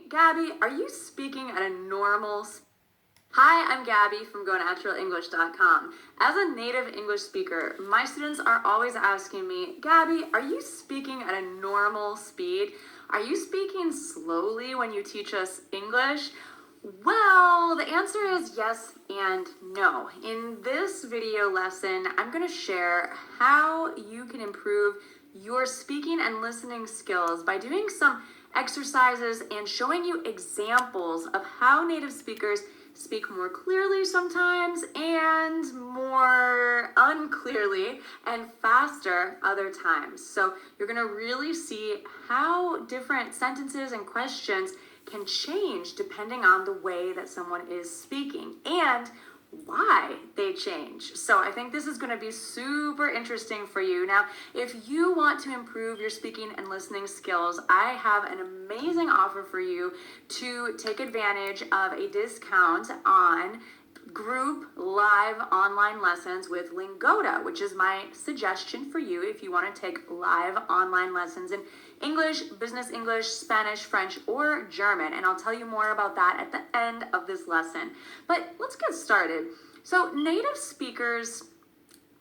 Gabby, are you speaking at a normal speed? Hi, I'm Gabby from GoNaturalEnglish.com. As a native English speaker, my students are always asking me, Gabby, are you speaking at a normal speed? Are you speaking slowly when you teach us English? Well, the answer is yes and no. In this video lesson, I'm going to share how you can improve your speaking and listening skills by doing some exercises and showing you examples of how native speakers speak more clearly sometimes and more unclearly and faster other times. So you're going to really see how different sentences and questions can change depending on the way that someone is speaking and why they change. So I think this is going to be super interesting for you. Now, if you want to improve your speaking and listening skills, I have an amazing offer for you to take advantage of a discount on group live online lessons with Lingoda, which is my suggestion for you if you want to take live online lessons in English, business English, Spanish, French, or German. And I'll tell you more about that at the end of this lesson. But let's get started. So native speakers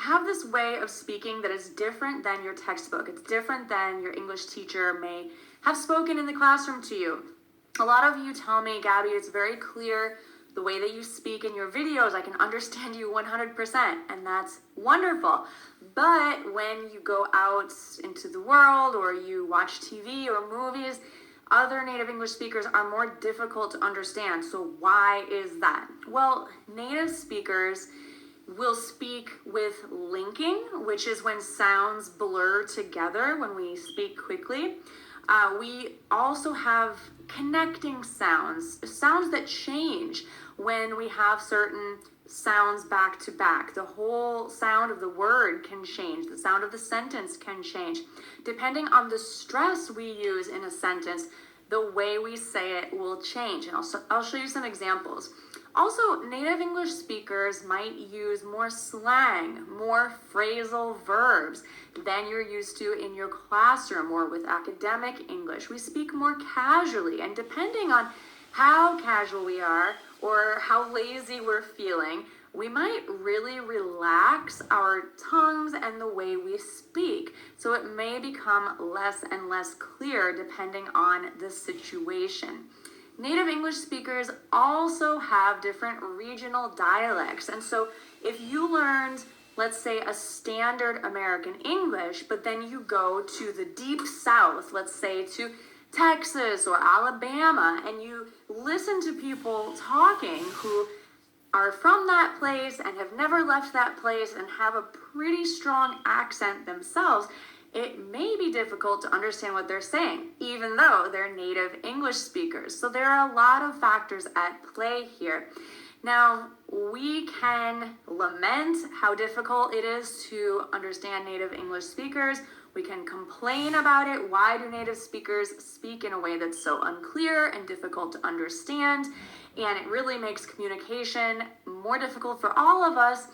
have this way of speaking that is different than your textbook. It's different than your English teacher may have spoken in the classroom to you. A lot of you tell me, Gabby, it's very clear the way that you speak in your videos. I can understand you 100%, and that's wonderful. But when you go out into the world or you watch TV or movies, other native English speakers are more difficult to understand. So why is that? Well, native speakers will speak with linking, which is when sounds blur together when we speak quickly. We also have connecting sounds, sounds that change when we have certain sounds back to back. The whole sound of the word can change. The sound of the sentence can change. Depending on the stress we use in a sentence, the way we say it will change. And I'll show you some examples. Also, native English speakers might use more slang, more phrasal verbs than you're used to in your classroom or with academic English. We speak more casually, and depending on how casual we are or how lazy we're feeling, we might really relax our tongues and the way we speak. So it may become less and less clear depending on the situation. Native English speakers also have different regional dialects. And so if you learned, let's say, a standard American English, but then you go to the deep South, let's say to Texas or Alabama, and you listen to people talking who are from that place and have never left that place and have a pretty strong accent themselves, it may be difficult to understand what they're saying, even though they're native English speakers. So there are a lot of factors at play here. Now, we can lament how difficult it is to understand native English speakers. We can complain about it. Why do native speakers speak in a way that's so unclear and difficult to understand? And it really makes communication more difficult for all of us.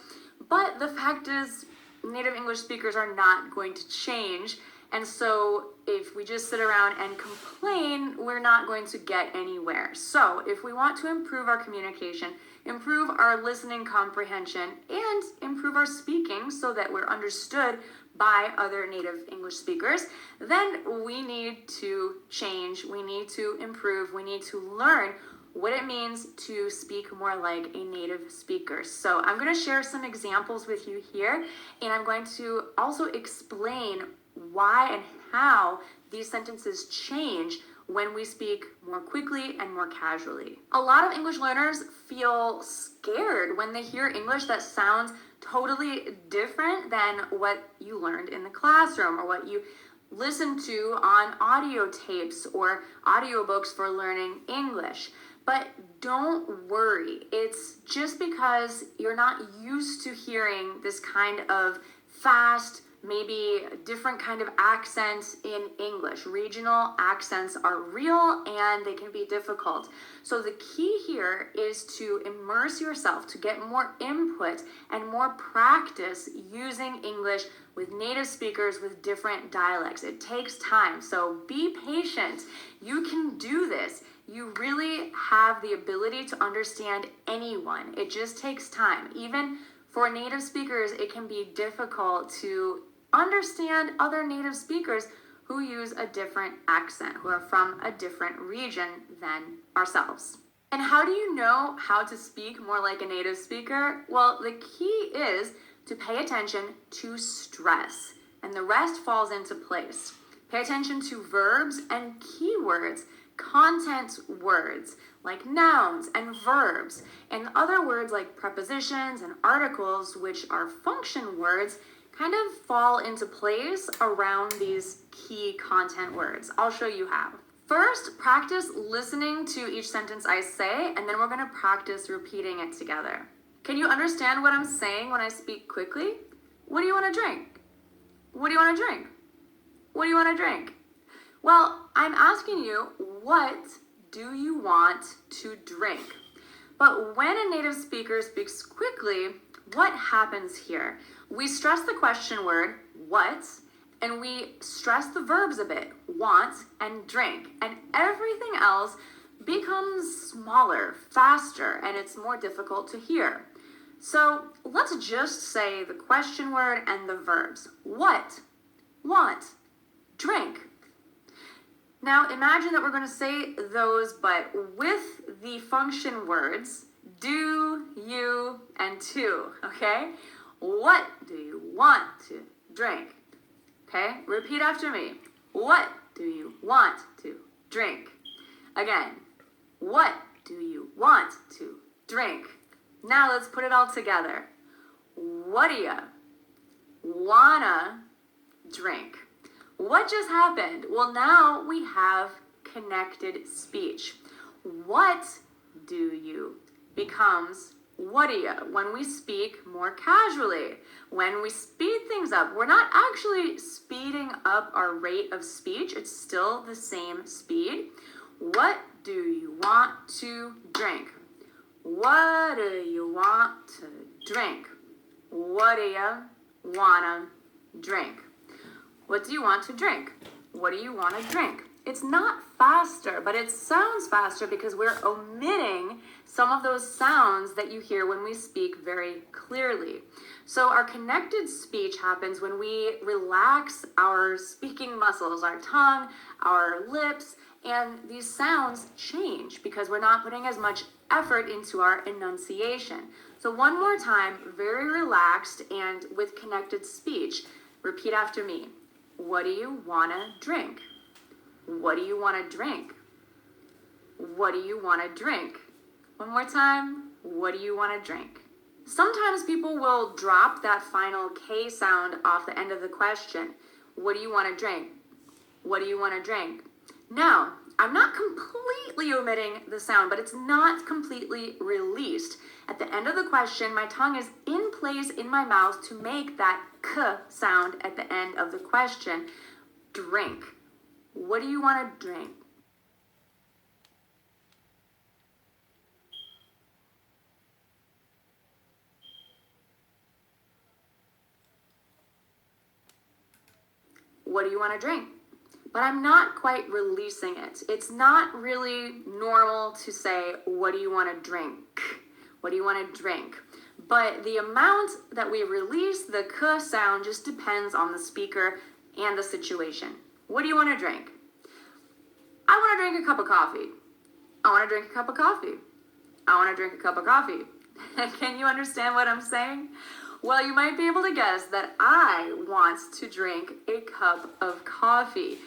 But the fact is, native English speakers are not going to change. And so if we just sit around and complain, we're not going to get anywhere. So if we want to improve our communication, improve our listening comprehension, and improve our speaking so that we're understood by other native English speakers, then we need to change, we need to improve, we need to learn what it means to speak more like a native speaker. So I'm going to share some examples with you here, and I'm going to also explain why and how these sentences change when we speak more quickly and more casually. A lot of English learners feel scared when they hear English that sounds totally different than what you learned in the classroom or what you listen to on audio tapes or audiobooks for learning English. But don't worry, it's just because you're not used to hearing this kind of fast, maybe a different kind of accents in English. Regional accents are real and they can be difficult. So the key here is to immerse yourself, to get more input and more practice using English with native speakers with different dialects. It takes time, so be patient. You can do this. you really have the ability to understand anyone. It just takes time. Even for native speakers, it can be difficult to understand other native speakers who use a different accent, who are from a different region than ourselves. And how do you know how to speak more like a native speaker? Well, the key is to pay attention to stress, and the rest falls into place. Pay attention to verbs and keywords, content words like nouns and verbs, and other words like prepositions and articles, which are function words, kind of fall into place around these key content words. I'll show you how. First, practice listening to each sentence I say, and then we're going to practice repeating it together. Can you understand what I'm saying when I speak quickly? What do you want to drink? What do you want to drink? What do you want to drink? Well, I'm asking you, what do you want to drink? But when a native speaker speaks quickly, what happens here? We stress the question word, what, and we stress the verbs a bit, want and drink, and everything else becomes smaller, faster, and it's more difficult to hear. So let's just say the question word and the verbs. What, want, drink. Now imagine that we're going to say those, but with the function words, do, you, and to, okay? What do you want to drink? Okay, repeat after me. What do you want to drink? Again, what do you want to drink? Now let's put it all together. What do you wanna drink? What just happened? Well, now we have connected speech. What do you becomes what do you when we speak more casually. When we speed things up, we're not actually speeding up our rate of speech. It's still the same speed. What do you want to drink? What do you want to drink? What do you wanna drink? What do you want to drink? What do you want to drink? It's not faster, but it sounds faster because we're omitting some of those sounds that you hear when we speak very clearly. So our connected speech happens when we relax our speaking muscles, our tongue, our lips, and these sounds change because we're not putting as much effort into our enunciation. So one more time, very relaxed and with connected speech. Repeat after me. What do you want to drink? What do you want to drink? What do you want to drink? One more time. What do you want to drink? Sometimes people will drop that final K sound off the end of the question. What do you want to drink? What do you want to drink? Now, I'm not completely omitting the sound, but it's not completely released. At the end of the question, my tongue is in place in my mouth to make that K sound at the end of the question. Drink. What do you want to drink? What do you want to drink? But I'm not quite releasing it. It's not really normal to say, what do you want to drink? What do you want to drink? But the amount that we release the K sound just depends on the speaker and the situation. What do you want to drink? I want to drink a cup of coffee. I want to drink a cup of coffee. I want to drink a cup of coffee. Can you understand what I'm saying? Well, you might be able to guess that I want to drink a cup of coffee,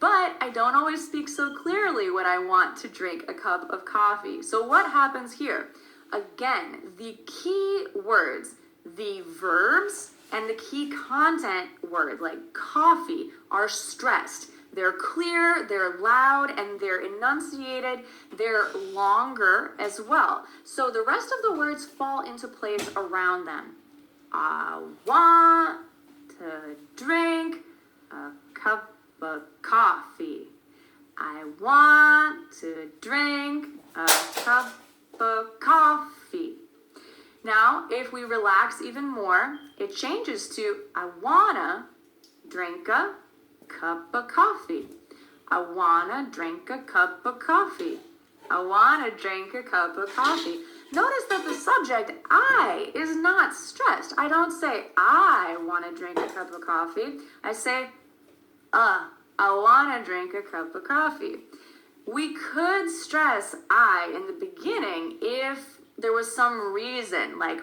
but I don't always speak so clearly when I want to drink a cup of coffee. So what happens here? Again, the key words, the verbs, and the key content word like coffee are stressed. They're clear, they're loud, and they're enunciated. They're longer as well. So the rest of the words fall into place around them. I want to drink a cup of coffee. I want to drink a cup of coffee. Now, if we relax even more, it changes to I wanna drink a cup of coffee. I wanna drink a cup of coffee. I want to drink a cup of coffee. Notice that the subject, I, is not stressed. I don't say, I want to drink a cup of coffee. I say, I want to drink a cup of coffee. We could stress I in the beginning if there was some reason, like,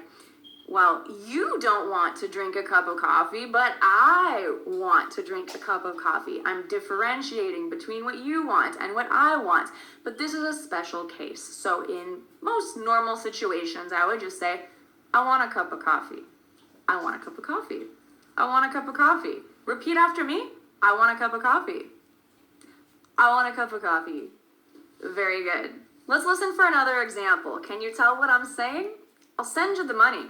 well, you don't want to drink a cup of coffee, but I want to drink a cup of coffee. I'm differentiating between what you want and what I want. But this is a special case. So in most normal situations, I would just say, I want a cup of coffee. I want a cup of coffee. I want a cup of coffee. Repeat after me. I want a cup of coffee. I want a cup of coffee. Very good. Let's listen for another example. Can you tell what I'm saying? I'll send you the money.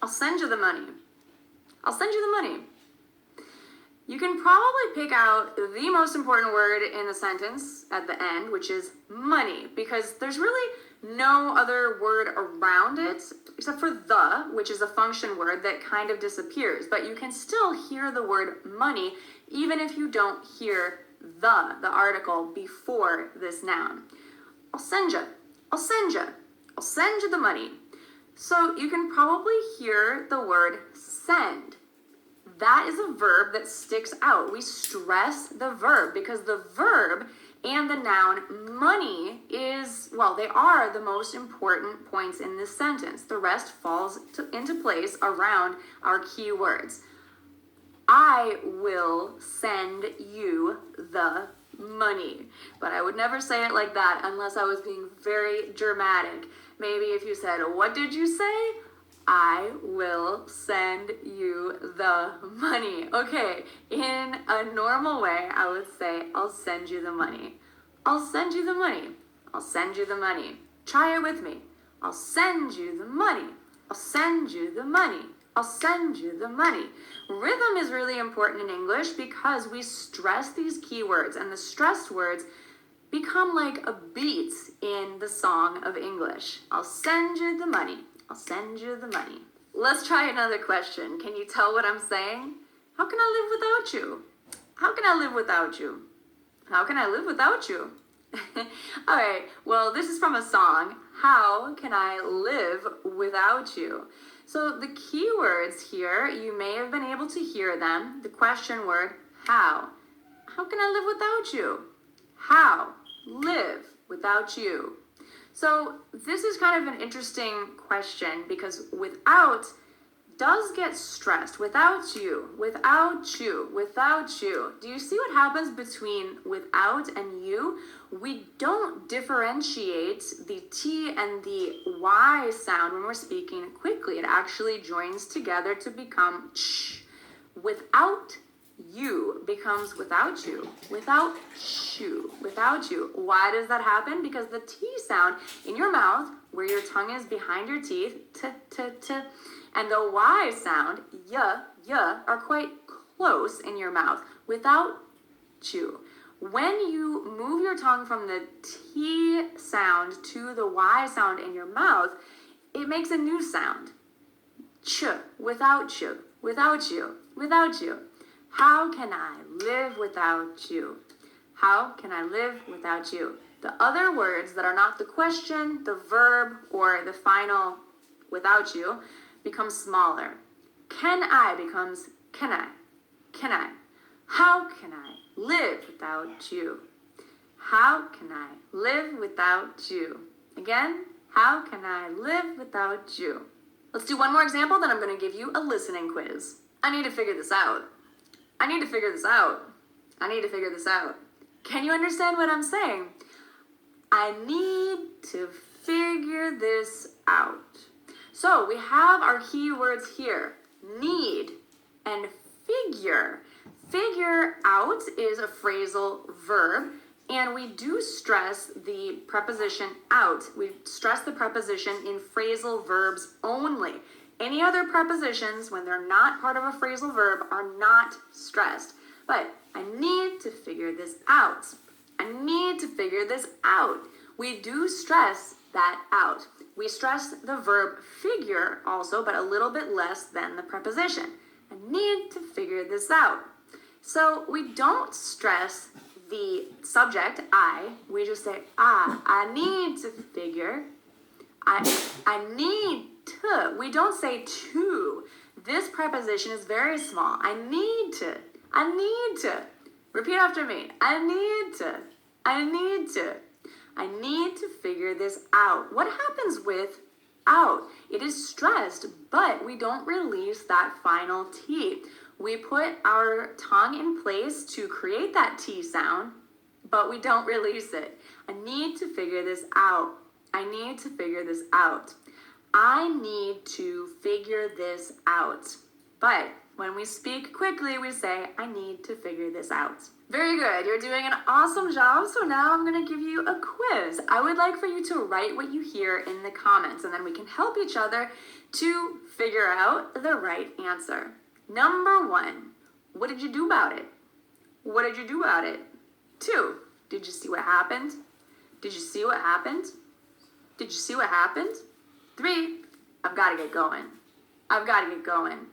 I'll send you the money. I'll send you the money. You can probably pick out the most important word in the sentence at the end, which is money, because there's really no other word around it except for the, which is a function word that kind of disappears. But you can still hear the word money even if you don't hear the article before this noun. I'll send you. I'll send you. I'll send you the money. So you can probably hear the word send. That is a verb that sticks out. We stress the verb because the verb and the noun money is, well, they are the most important points in this sentence. The rest falls into place around our key words. I will send you the money. But I would never say it like that unless I was being very dramatic. Maybe if you said, what did you say? I will send you the money. Okay, in a normal way, I would say, I'll send you the money. I'll send you the money. I'll send you the money. Try it with me. I'll send you the money. I'll send you the money. I'll send you the money. Rhythm is really important in English because we stress these keywords, and the stressed words become like a beat in the song of English. I'll send you the money. I'll send you the money. Let's try another question. Can you tell what I'm saying? How can I live without you? How can I live without you? How can I live without you? All right, well, this is from a song. How can I live without you? So the key words here, you may have been able to hear them. The question word, how. How can I live without you? How? Live without you. So this is kind of an interesting question because without does get stressed. Without you, without you, without you. Do you see what happens between without and you? We don't differentiate the T and the Y sound when we're speaking quickly. It actually joins together to become ch. Without you becomes without you, without you, without you. Why does that happen? Because the T sound in your mouth, where your tongue is behind your teeth, t, t, t, and the Y sound, y, are quite close in your mouth, without you. When you move your tongue from the T sound to the Y sound in your mouth, it makes a new sound. Ch, without you, without you, without you. How can I live without you? How can I live without you? The other words that are not the question, the verb, or the final without you become smaller. Can I becomes can I? Can I? How can I live without you? How can I live without you? Again, how can I live without you? Let's do one more example, then I'm going to give you a listening quiz. I need to figure this out. I need to figure this out. I need to figure this out. Can you understand what I'm saying? I need to figure this out. So we have our key words here, need and figure. Figure out is a phrasal verb, and we do stress the preposition out. We stress the preposition in phrasal verbs only. Any other prepositions, when they're not part of a phrasal verb, are not stressed. But I need to figure this out. I need to figure this out. We do stress that out. We stress the verb figure also, but a little bit less than the preposition. I need to figure this out. So we don't stress the subject, I, we just say, I need to figure. I need to. We don't say to. This preposition is very small. I need to. I need to. Repeat after me. I need to. I need to. I need to figure this out. What happens with out? It is stressed, but we don't release that final T. We put our tongue in place to create that T sound, but we don't release it. I need to figure this out. I need to figure this out. I need to figure this out. But when we speak quickly, we say, I need to figure this out. Very good. You're doing an awesome job. So now I'm going to give you a quiz. I would like for you to write what you hear in the comments, and then we can help each other to figure out the right answer. Number 1, what did you do about it? What did you do about it? 2, did you see what happened? Did you see what happened? Did you see what happened? 3, I've got to get going. I've got to get going.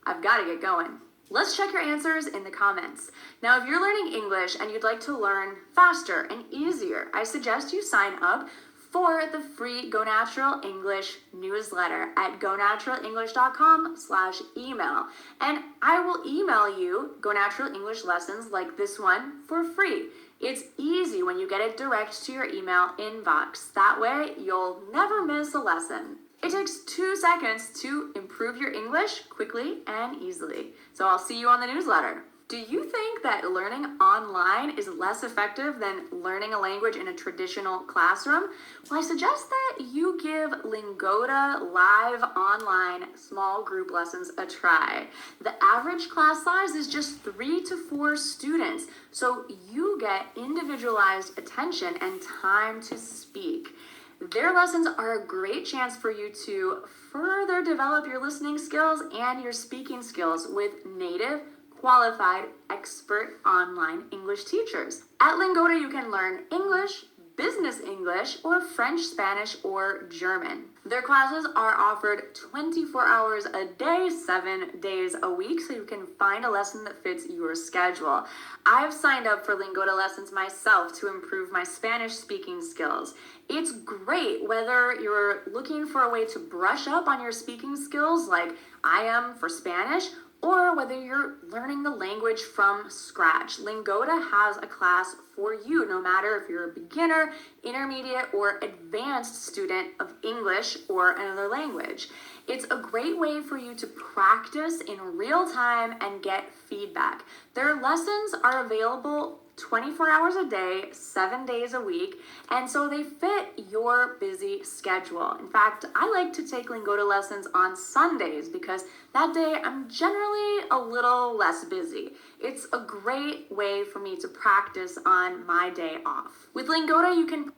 I've got to get going. Let's check your answers in the comments. Now, if you're learning English and you'd like to learn faster and easier, I suggest you sign up for the free Go Natural English newsletter at gonaturalenglish.com/email. And I will email you Go Natural English lessons like this one for free. It's easy when you get it direct to your email inbox. That way, you'll never miss a lesson. It takes 2 seconds to improve your English quickly and easily. So I'll see you on the newsletter. Do you think that learning online is less effective than learning a language in a traditional classroom? Well, I suggest that you give Lingoda live online small group lessons a try. The average class size is just 3 to 4 students, so you get individualized attention and time to speak. Their lessons are a great chance for you to further develop your listening skills and your speaking skills with native, qualified, expert online English teachers. At Lingoda, you can learn English, business English, or French, Spanish, or German. Their classes are offered 24 hours a day, 7 days a week, so you can find a lesson that fits your schedule. I've signed up for Lingoda lessons myself to improve my Spanish speaking skills. It's great whether you're looking for a way to brush up on your speaking skills like I am for Spanish, or whether you're learning the language from scratch. Lingoda has a class for you, no matter if you're a beginner, intermediate, or advanced student of English or another language. It's a great way for you to practice in real time and get feedback. Their lessons are available 24 hours a day, 7 days a week, and so they fit your busy schedule. In fact, I like to take Lingoda lessons on Sundays because that day I'm generally a little less busy. It's a great way for me to practice on my day off. With Lingoda, you can